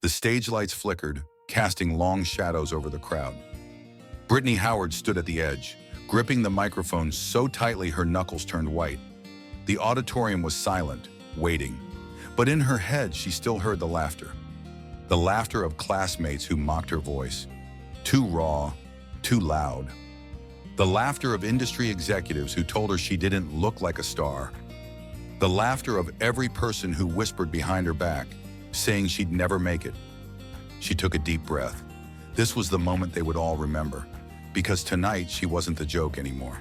The stage lights flickered, casting long shadows over the crowd. Brittany Howard stood at the edge, gripping the microphone so tightly her knuckles turned white. The auditorium was silent, waiting. But in her head, she still heard the laughter. The laughter of classmates who mocked her voice. Too raw, too loud. The laughter of industry executives who told her she didn't look like a star. The laughter of every person who whispered behind her back, saying she'd never make it. She took a deep breath. This was the moment they would all remember, because tonight she wasn't the joke anymore.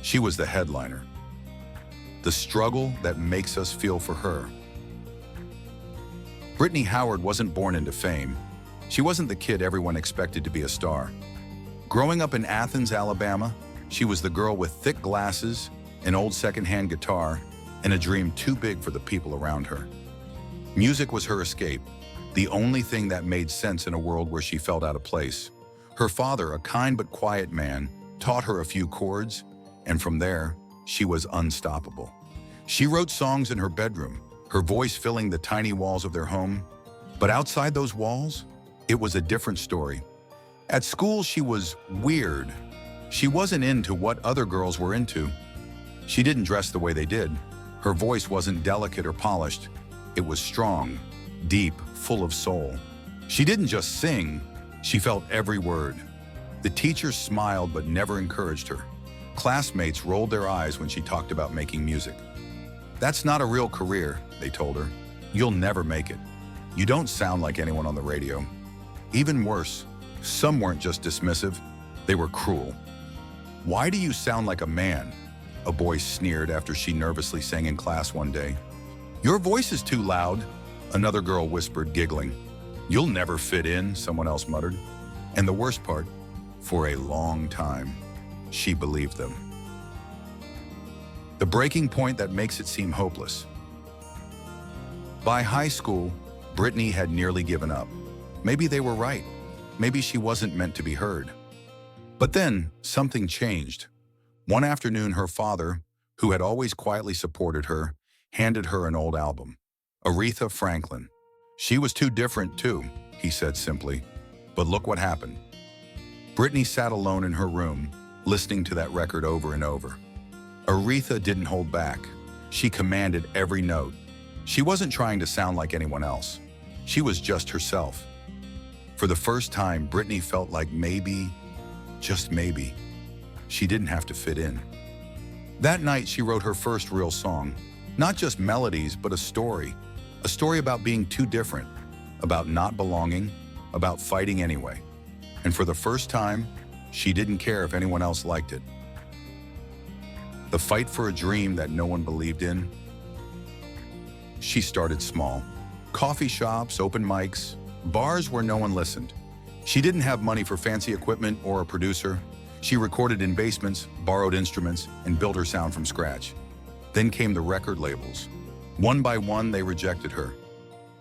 She was the headliner. The struggle that makes us feel for her. Brittany Howard wasn't born into fame. She wasn't the kid everyone expected to be a star. Growing up in Athens, Alabama, she was the girl with thick glasses, an old secondhand guitar, and a dream too big for the people around her. Music was her escape, the only thing that made sense in a world where she felt out of place. Her father, a kind but quiet man, taught her a few chords, and from there, she was unstoppable. She wrote songs in her bedroom, her voice filling the tiny walls of their home. But outside those walls, it was a different story. At school, she was weird. She wasn't into what other girls were into. She didn't dress the way they did. Her voice wasn't delicate or polished. It was strong, deep, full of soul. She didn't just sing, she felt every word. The teachers smiled but never encouraged her. Classmates rolled their eyes when she talked about making music. "That's not a real career," they told her. "You'll never make it. You don't sound like anyone on the radio." Even worse, some weren't just dismissive, they were cruel. "Why do you sound like a man?" a boy sneered after she nervously sang in class one day. "Your voice is too loud," another girl whispered, giggling. "You'll never fit in," someone else muttered. And the worst part, for a long time, she believed them. The breaking point that makes it seem hopeless. By high school, Brittany had nearly given up. Maybe they were right. Maybe she wasn't meant to be heard. But then, something changed. One afternoon, her father, who had always quietly supported her, handed her an old album. Aretha Franklin. "She was too different, too," he said simply. But look what happened. Brittany sat alone in her room, listening to that record over and over. Aretha didn't hold back. She commanded every note. She wasn't trying to sound like anyone else. She was just herself. For the first time, Brittany felt like maybe, just maybe, she didn't have to fit in. That night, she wrote her first real song. Not just melodies, but a story. A story about being too different, about not belonging, about fighting anyway. And for the first time, she didn't care if anyone else liked it. The fight for a dream that no one believed in. She started small. Coffee shops, open mics, bars where no one listened. She didn't have money for fancy equipment or a producer. She recorded in basements, borrowed instruments, and built her sound from scratch. Then came the record labels. One by one, they rejected her.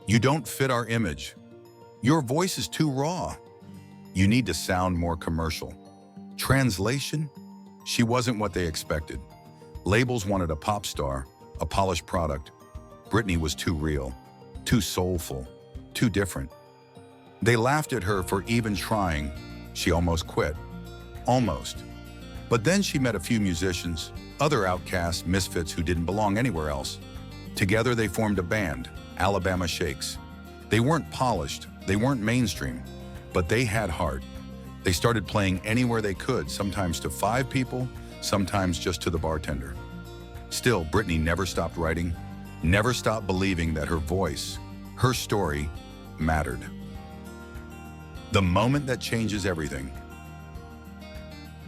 "You don't fit our image. Your voice is too raw. You need to sound more commercial." Translation? She wasn't what they expected. Labels wanted a pop star, a polished product. Brittany was too real, too soulful, too different. They laughed at her for even trying. She almost quit. Almost. But then she met a few musicians, other outcasts, misfits who didn't belong anywhere else. Together they formed a band, Alabama Shakes. They weren't polished, they weren't mainstream, but they had heart. They started playing anywhere they could, sometimes to 5 people, sometimes just to the bartender. Still, Brittany never stopped writing, never stopped believing that her voice, her story, mattered. The moment that changes everything.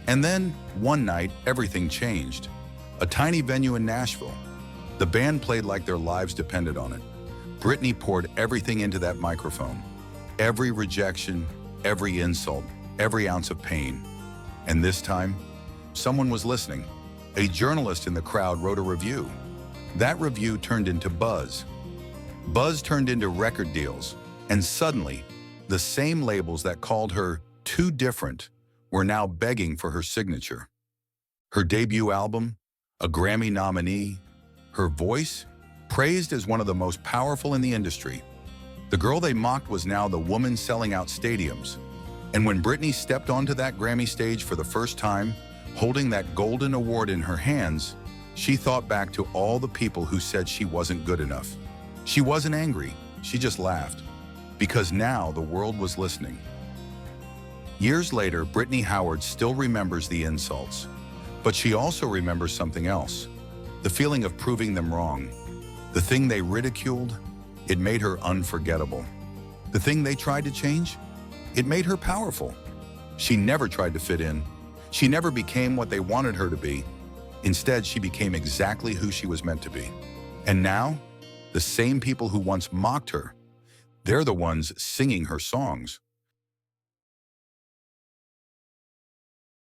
And then, one night, everything changed. A tiny venue in Nashville. The band played like their lives depended on it. Brittany poured everything into that microphone. Every rejection, every insult, every ounce of pain. And this time, someone was listening. A journalist in the crowd wrote a review. That review turned into buzz. Buzz turned into record deals. And suddenly, the same labels that called her too different were now begging for her signature. Her debut album, a Grammy nominee, her voice, praised as one of the most powerful in the industry. The girl they mocked was now the woman selling out stadiums. And when Brittany stepped onto that Grammy stage for the first time, holding that golden award in her hands, she thought back to all the people who said she wasn't good enough. She wasn't angry, she just laughed. Because now the world was listening. Years later, Brittany Howard still remembers the insults. But she also remembers something else. The feeling of proving them wrong. The thing they ridiculed, it made her unforgettable. The thing they tried to change, it made her powerful. She never tried to fit in. She never became what they wanted her to be. Instead, she became exactly who she was meant to be. And now, the same people who once mocked her, they're the ones singing her songs.